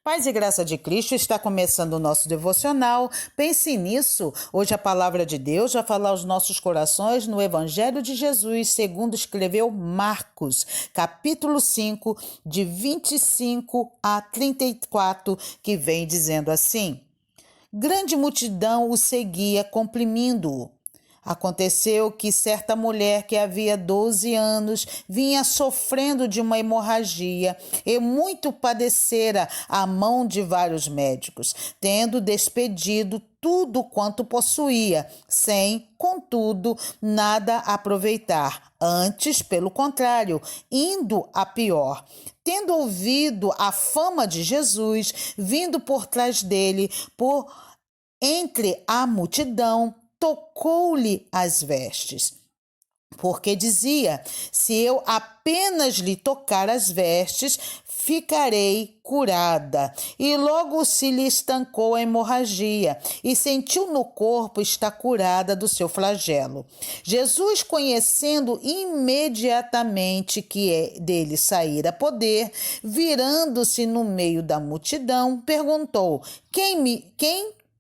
Paz e graça de Cristo, está começando o nosso devocional. Pense nisso. Hoje a palavra de Deus vai falar aos nossos corações no Evangelho de Jesus, segundo escreveu Marcos, capítulo 5, de 25 a 34, que vem dizendo assim: Grande multidão o seguia, comprimindo-o. Aconteceu que certa mulher que havia 12 anos vinha sofrendo de uma hemorragia e muito padecera à mão de vários médicos, tendo despedido tudo quanto possuía, sem, contudo, nada aproveitar. Antes, pelo contrário, indo a pior. Tendo ouvido a fama de Jesus, vindo por trás dele, por entre a multidão, tocou-lhe as vestes, porque dizia: se eu apenas lhe tocar as vestes, ficarei curada. E logo se lhe estancou a hemorragia e sentiu no corpo estar curada do seu flagelo. Jesus, conhecendo imediatamente que dele saíra poder, virando-se no meio da multidão, perguntou: Quem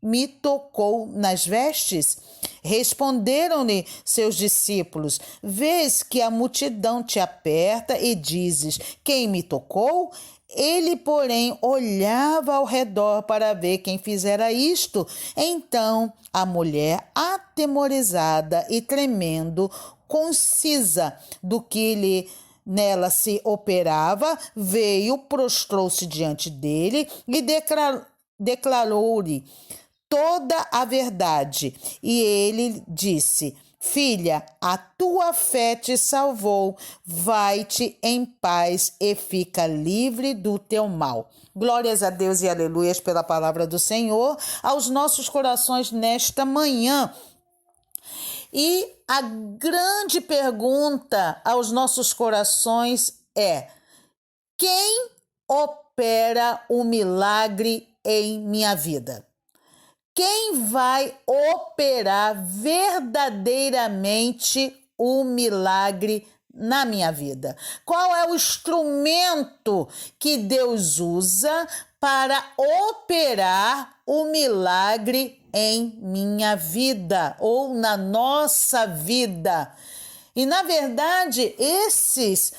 me tocou nas vestes? Responderam-lhe seus discípulos: Vês que a multidão te aperta e dizes: Quem me tocou? Ele, porém, olhava ao redor para ver quem fizera isto. Então a mulher, atemorizada e tremendo, concisa do que nela se operava, veio, prostrou-se diante dele e declarou-lhe toda a verdade. E ele disse: Filha, a tua fé te salvou, vai-te em paz e fica livre do teu mal. Glórias a Deus e aleluias pela palavra do Senhor aos nossos corações nesta manhã. E a grande pergunta aos nossos corações é: quem opera o milagre em minha vida? Quem vai operar verdadeiramente o milagre na minha vida? Qual é o instrumento que Deus usa para operar o milagre em minha vida ou na nossa vida? E, na verdade, esses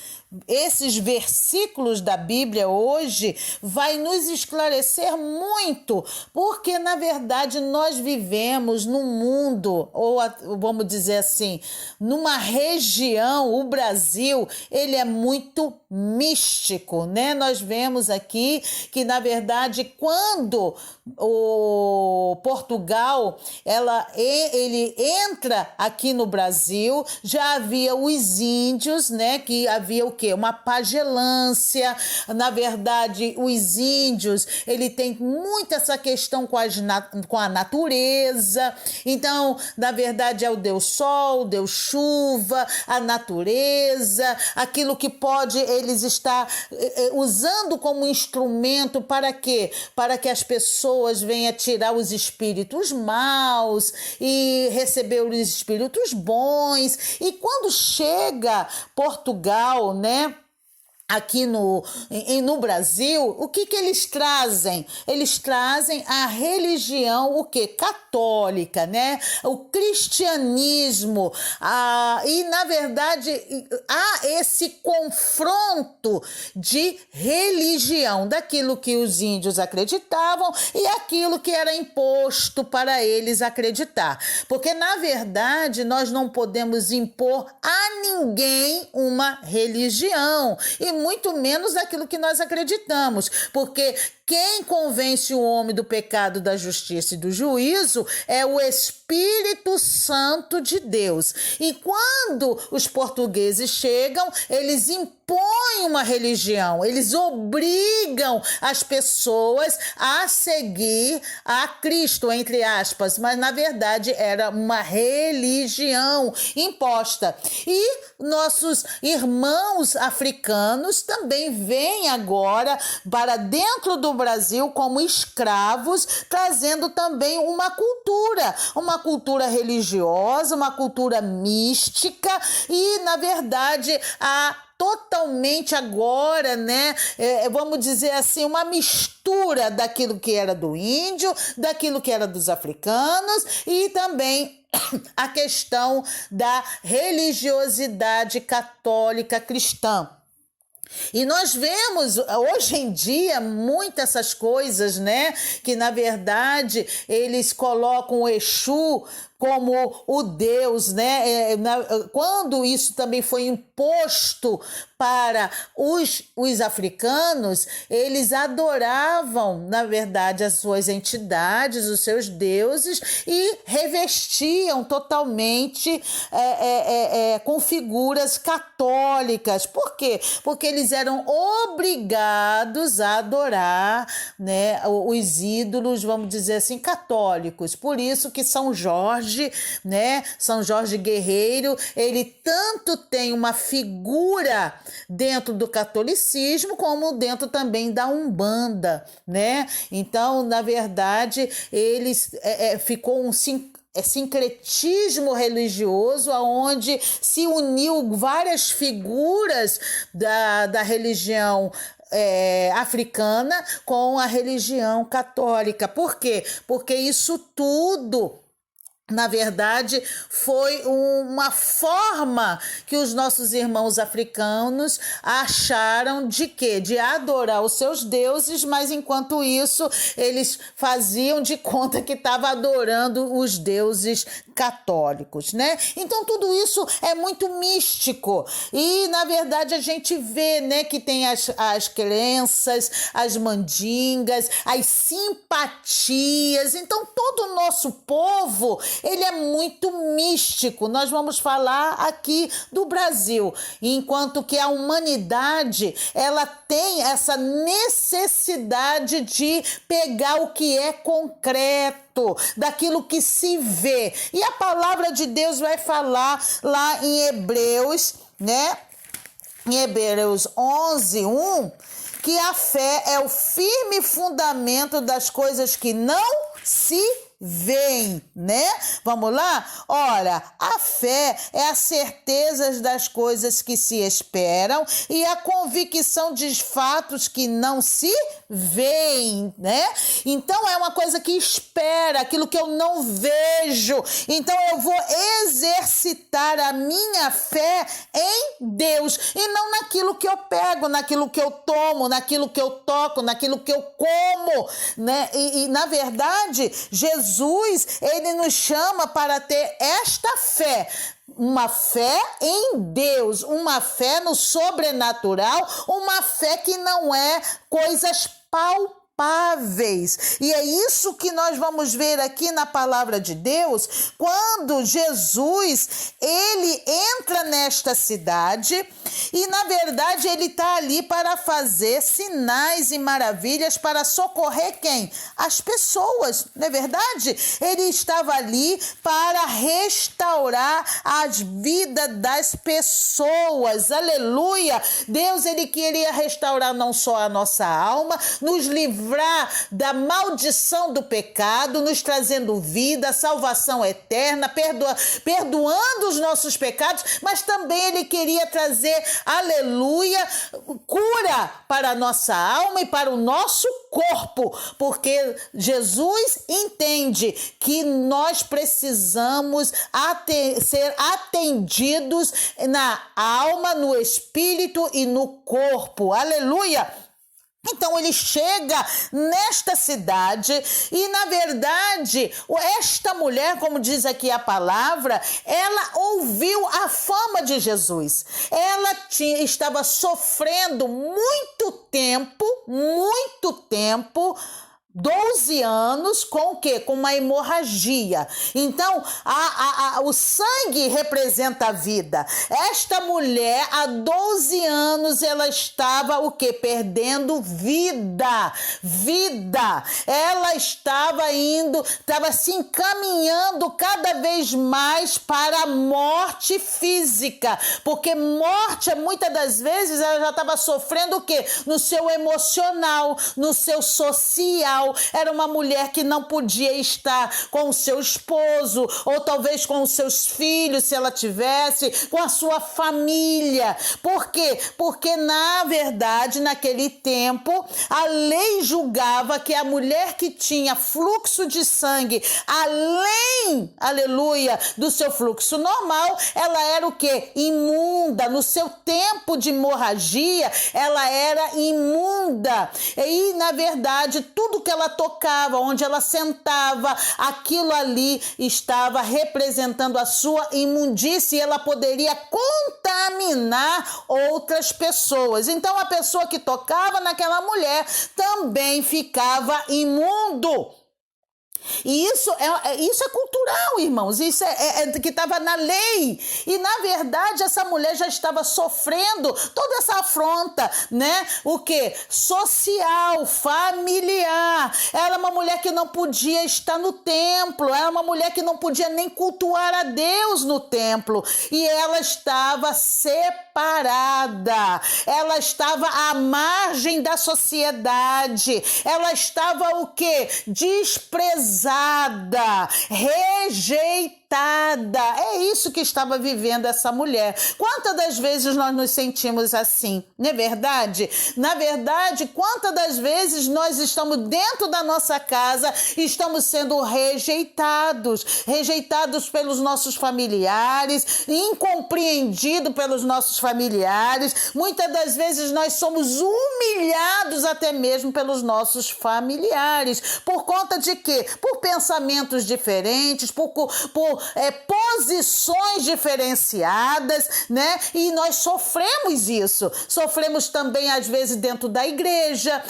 versículos da Bíblia hoje vai nos esclarecer muito, porque, na verdade, nós vivemos num mundo, ou vamos dizer assim, numa região, o Brasil, ele é muito místico, né? Nós vemos aqui que, na verdade, quando o Portugal, ele entra aqui no Brasil, já havia os índios, né? Que havia o quê? Uma pagelância. Na verdade, os índios, ele tem muito essa questão com a natureza. Então, na verdade, é o Deus Sol, o Deus Chuva, a natureza, aquilo que pode eles estar usando como instrumento para quê? Para que as pessoas venham tirar os espíritos maus e receber os espíritos bons. E quando chega Portugal, né, aqui no Brasil, o que eles trazem? Eles trazem a religião, o quê? Católica, né? O cristianismo. E, na verdade, há esse confronto de religião, daquilo que os índios acreditavam e aquilo que era imposto para eles acreditar. Porque, na verdade, nós não podemos impor a ninguém uma religião, e muito menos aquilo que nós acreditamos, porque quem convence o homem do pecado, da justiça e do juízo é o Espírito Santo de Deus. E quando os portugueses chegam, eles impõem uma religião, eles obrigam as pessoas a seguir a Cristo, entre aspas, mas na verdade era uma religião imposta. E nossos irmãos africanos também vêm agora para dentro do Brasil como escravos, trazendo também uma cultura religiosa, uma cultura mística e, na verdade, a totalmente agora, né, vamos dizer assim, uma mistura daquilo que era do índio, daquilo que era dos africanos e também a questão da religiosidade católica cristã. E nós vemos hoje em dia muitas essas coisas, né? Que na verdade eles colocam o Exu como o Deus, né? Quando isso também foi imposto para os africanos, eles adoravam, na verdade, as suas entidades, os seus deuses e revestiam totalmente com figuras católicas. Por quê? Porque eles eram obrigados a adorar, né, os ídolos, vamos dizer assim, católicos. Por isso que São Jorge, né, São Jorge Guerreiro, ele tanto tem uma figura dentro do catolicismo como dentro também da Umbanda, né? Então, na verdade, eles ficou um sincretismo religioso onde se uniu várias figuras da religião africana com a religião católica. Por quê? Porque isso tudo, na verdade, foi uma forma que os nossos irmãos africanos acharam de quê? De adorar os seus deuses, mas enquanto isso eles faziam de conta que estavam adorando os deuses católicos, né? Então tudo isso é muito místico e na verdade a gente vê, né, que tem as crenças, as mandingas, as simpatias. Então todo o nosso povo, ele é muito místico. Nós vamos falar aqui do Brasil, enquanto que a humanidade, ela tem essa necessidade de pegar o que é concreto, daquilo que se vê. E a palavra de Deus vai falar lá em Hebreus, né? Em Hebreus 11:1, que a fé é o firme fundamento das coisas que não se veem, né? Vamos lá? Ora, a fé é a certeza das coisas que se esperam e a convicção de fatos que não se veem, né? Então é uma coisa que espera, aquilo que eu não vejo. Então eu vou exercitar a minha fé em Deus e não naquilo que eu pego, naquilo que eu tomo, naquilo que eu toco, naquilo que eu como, né? E na verdade, Jesus, ele nos chama para ter esta fé, uma fé em Deus, uma fé no sobrenatural, uma fé que não é coisas palpáveis. E é isso que nós vamos ver aqui na palavra de Deus, quando Jesus, ele entra nesta cidade e, na verdade, ele está ali para fazer sinais e maravilhas para socorrer quem? As pessoas, não é verdade? Ele estava ali para restaurar as vidas das pessoas, aleluia! Deus, ele queria restaurar não só a nossa alma, nos livrar da maldição do pecado, nos trazendo vida, salvação eterna, perdoando os nossos pecados, mas também ele queria trazer, aleluia, cura para a nossa alma e para o nosso corpo, porque Jesus entende que nós precisamos ser atendidos na alma, no espírito e no corpo, aleluia. Então ele chega nesta cidade e, na verdade, esta mulher, como diz aqui a palavra, ela ouviu a fama de Jesus. Ela estava sofrendo muito tempo, 12 anos com o quê? Com uma hemorragia. Então, o sangue representa a vida. Esta mulher, há 12 anos, ela estava o quê? Perdendo vida. Vida. Ela estava se encaminhando cada vez mais para a morte física. Porque morte, muitas das vezes, ela já estava sofrendo o quê? No seu emocional, no seu social, normal, era uma mulher que não podia estar com o seu esposo, ou talvez com os seus filhos, se ela tivesse, com a sua família. Por quê? Porque, na verdade, naquele tempo, a lei julgava que a mulher que tinha fluxo de sangue, além, aleluia, do seu fluxo normal, ela era o quê? Imunda. No seu tempo de hemorragia, ela era imunda. E, na verdade, tudo que ela tocava, onde ela sentava, aquilo ali estava representando a sua imundície e ela poderia contaminar outras pessoas. Então, a pessoa que tocava naquela mulher também ficava imundo. E isso é cultural, irmãos, isso é que estava na lei. E, na verdade, essa mulher já estava sofrendo toda essa afronta, né? O quê? Social, familiar. Era uma mulher que não podia estar no templo, era uma mulher que não podia nem cultuar a Deus no templo. E ela estava separada, ela estava à margem da sociedade, ela estava o quê? Desprezada, rejeitada. É isso que estava vivendo essa mulher. Quantas das vezes nós nos sentimos assim? Não é verdade? Na verdade, quantas das vezes nós estamos dentro da nossa casa e estamos sendo rejeitados pelos nossos familiares, incompreendidos pelos nossos familiares. Muitas das vezes nós somos humilhados até mesmo pelos nossos familiares. Por conta de quê? Por pensamentos diferentes, por posições diferenciadas, né? E nós sofremos isso. Sofremos também, às vezes, dentro da igreja,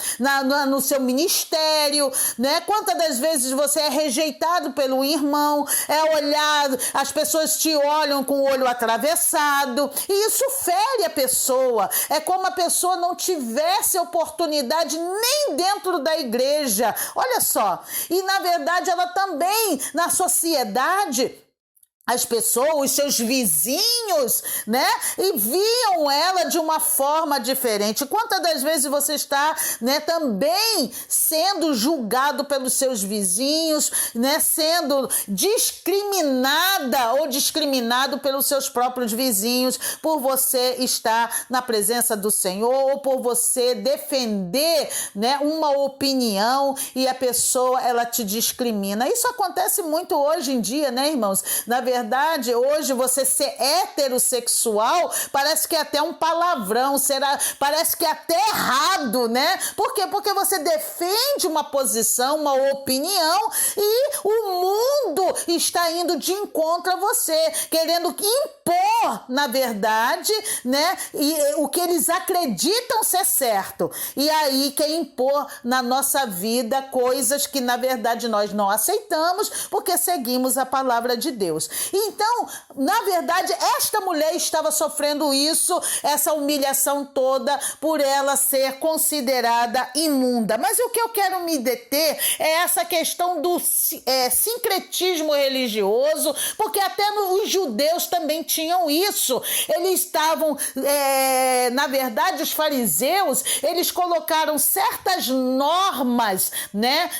no seu ministério, né? Quantas das vezes você é rejeitado pelo irmão, é olhado, as pessoas te olham com o olho atravessado, e isso fere a pessoa. É como a pessoa não tivesse oportunidade nem dentro da igreja. Olha só. E, na verdade, ela também, na sociedade, as pessoas, os seus vizinhos, né? E viam ela de uma forma diferente. Quantas das vezes você está, né, também sendo julgado pelos seus vizinhos, né? Sendo discriminada ou discriminado pelos seus próprios vizinhos por você estar na presença do Senhor ou por você defender, né, uma opinião e a pessoa, ela te discrimina. Isso acontece muito hoje em dia, né, irmãos? Na verdade, hoje você ser heterossexual parece que é até um palavrão, parece que é até errado, né? Por quê? Porque você defende uma posição, uma opinião e o mundo está indo de encontro a você, querendo impor, na verdade, né? E o que eles acreditam ser certo. E aí quer impor na nossa vida coisas que, na verdade, nós não aceitamos porque seguimos a palavra de Deus. Então, na verdade, esta mulher estava sofrendo isso, essa humilhação toda, por ela ser considerada imunda. Mas o que eu quero me deter é essa questão do sincretismo religioso, porque até os judeus também tinham isso. Eles estavam, na verdade, os fariseus, eles colocaram certas normas, né,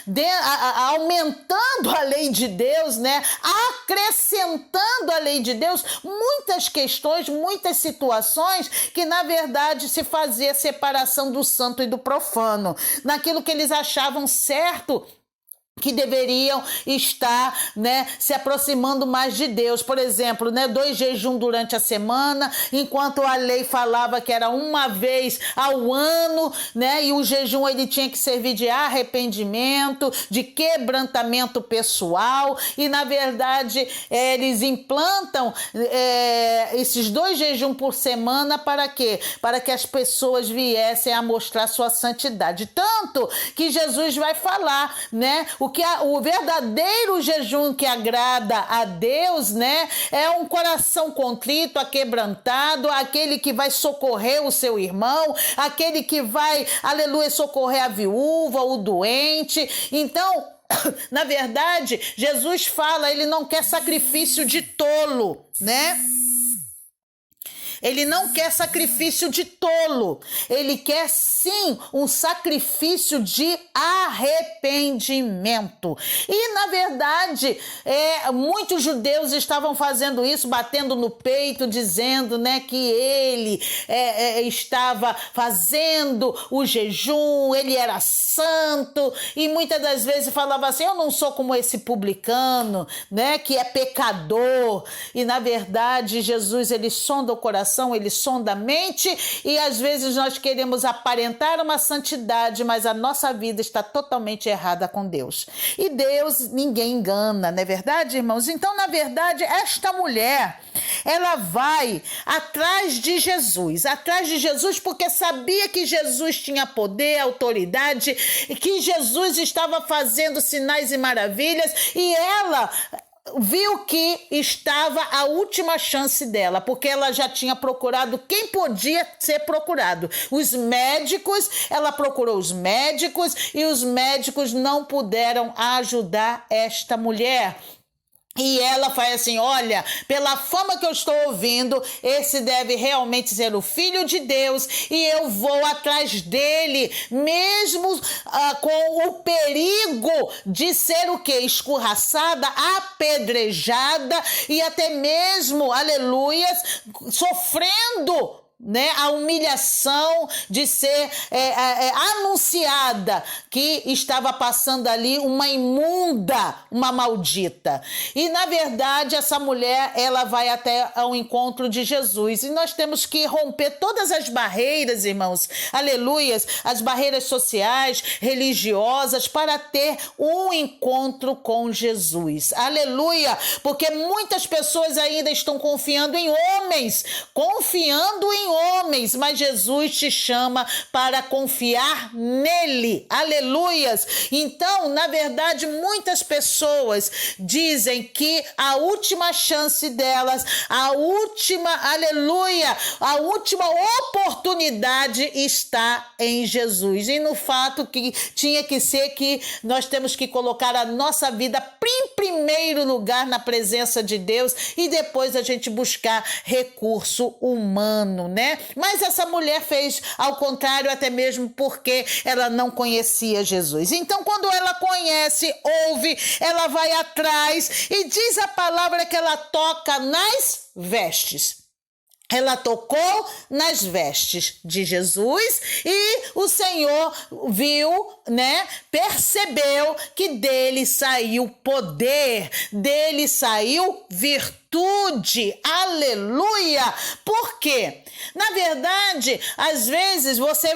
aumentando a lei de Deus, né, acrescentando a lei de Deus, muitas questões, muitas situações que, na verdade, se fazia separação do santo e do profano, naquilo que eles achavam certo, que deveriam estar, né, se aproximando mais de Deus. Por exemplo, né, 2 jejuns durante a semana, enquanto a lei falava que era uma vez ao ano, né, e o jejum ele tinha que servir de arrependimento, de quebrantamento pessoal, e na verdade eles implantam esses 2 jejuns por semana para quê? Para que as pessoas viessem a mostrar sua santidade. Tanto que Jesus vai falar, né, o verdadeiro jejum que agrada a Deus, né, é um coração contrito, aquebrantado, aquele que vai socorrer o seu irmão, aquele que vai, aleluia, socorrer a viúva, o doente. Então, na verdade, Jesus fala, ele não quer sacrifício de tolo, né? Ele não quer sacrifício de tolo. Ele quer sim um sacrifício de arrependimento. E na verdade, muitos judeus estavam fazendo isso, batendo no peito, dizendo, né, que ele estava fazendo o jejum, ele era santo, e muitas das vezes falava assim: eu não sou como esse publicano, né, que é pecador. E na verdade, Jesus, ele sonda o coração, ele sonda a mente, e às vezes nós queremos aparentar uma santidade, mas a nossa vida está totalmente errada com Deus. E Deus ninguém engana, não é verdade, irmãos? Então, na verdade, esta mulher, ela vai atrás de Jesus porque sabia que Jesus tinha poder, autoridade, que Jesus estava fazendo sinais e maravilhas, e ela viu que estava a última chance dela, porque ela já tinha procurado quem podia ser procurado. Os médicos, ela procurou os médicos, e os médicos não puderam ajudar esta mulher. E ela faz assim: olha, pela fama que eu estou ouvindo, esse deve realmente ser o Filho de Deus, e eu vou atrás dele, mesmo com o perigo de ser o quê? Escorraçada, apedrejada, e até mesmo, aleluias, sofrendo, né, a humilhação de ser anunciada que estava passando ali uma imunda, uma maldita. E na verdade essa mulher, ela vai até ao encontro de Jesus, e nós temos que romper todas as barreiras, irmãos, aleluias, as barreiras sociais, religiosas, para ter um encontro com Jesus, aleluia, porque muitas pessoas ainda estão confiando em homens, mas Jesus te chama para confiar nele, aleluias. Então, na verdade, muitas pessoas dizem que a última chance delas, a última oportunidade está em Jesus, e no fato que tinha que ser que nós temos que colocar a nossa vida em primeiro lugar na presença de Deus, e depois a gente buscar recurso humano, né? Mas essa mulher fez ao contrário, até mesmo porque ela não conhecia Jesus. Então, quando ela conhece, ouve, ela vai atrás, e diz a palavra que ela toca nas vestes. Ela tocou nas vestes de Jesus, e o Senhor viu, né? Percebeu que dele saiu poder, dele saiu virtude, aleluia. Por quê? Na verdade, às vezes você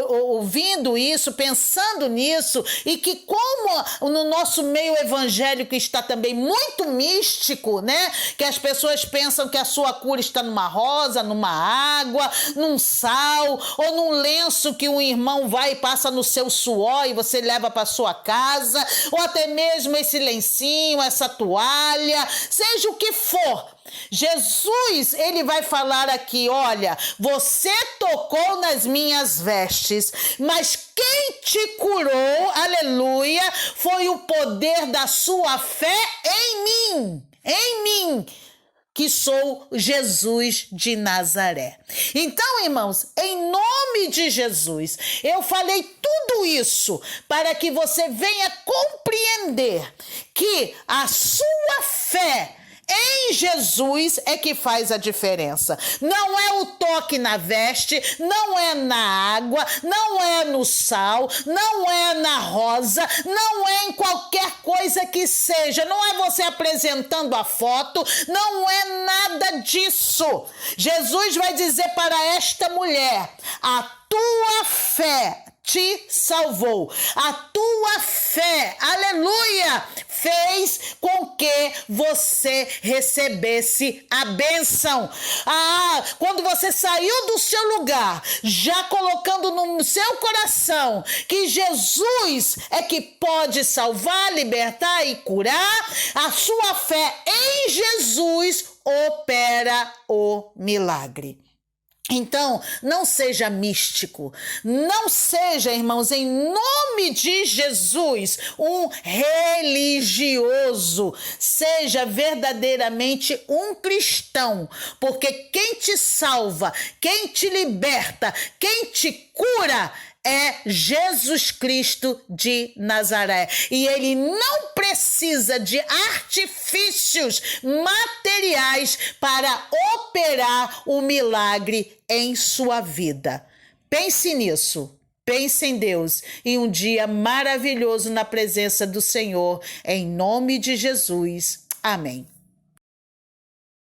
ouvindo isso, pensando nisso, e que como no nosso meio evangélico está também muito místico, né? Que as pessoas pensam que a sua cura está numa rosa, numa água, num sal, ou num lenço que um irmão vai e passa no seu suor e você leva para sua casa, ou até mesmo esse lencinho, essa toalha, seja o que for. Jesus, ele vai falar aqui: olha, você tocou nas minhas vestes, mas quem te curou, aleluia, foi o poder da sua fé em mim, que sou Jesus de Nazaré. Então, irmãos, em nome de Jesus, eu falei tudo isso para que você venha compreender que a sua fé em Jesus é que faz a diferença. Não é o toque na veste, não é na água, não é no sal, não é na rosa, não é em qualquer coisa que seja. Não é você apresentando a foto, não é nada disso. Jesus vai dizer para esta mulher: a tua fé te salvou. A tua fé, aleluia, fez com que você recebesse a bênção. Quando você saiu do seu lugar, já colocando no seu coração que Jesus é que pode salvar, libertar e curar, a sua fé em Jesus opera o milagre. Então, não seja místico, não seja, irmãos, em nome de Jesus, um religioso. Seja verdadeiramente um cristão, porque quem te salva, quem te liberta, quem te cura é Jesus Cristo de Nazaré. E ele não precisa de artifícios materiais para operar o milagre em sua vida. Pense nisso. Pense em Deus e um dia maravilhoso na presença do Senhor. Em nome de Jesus. Amém.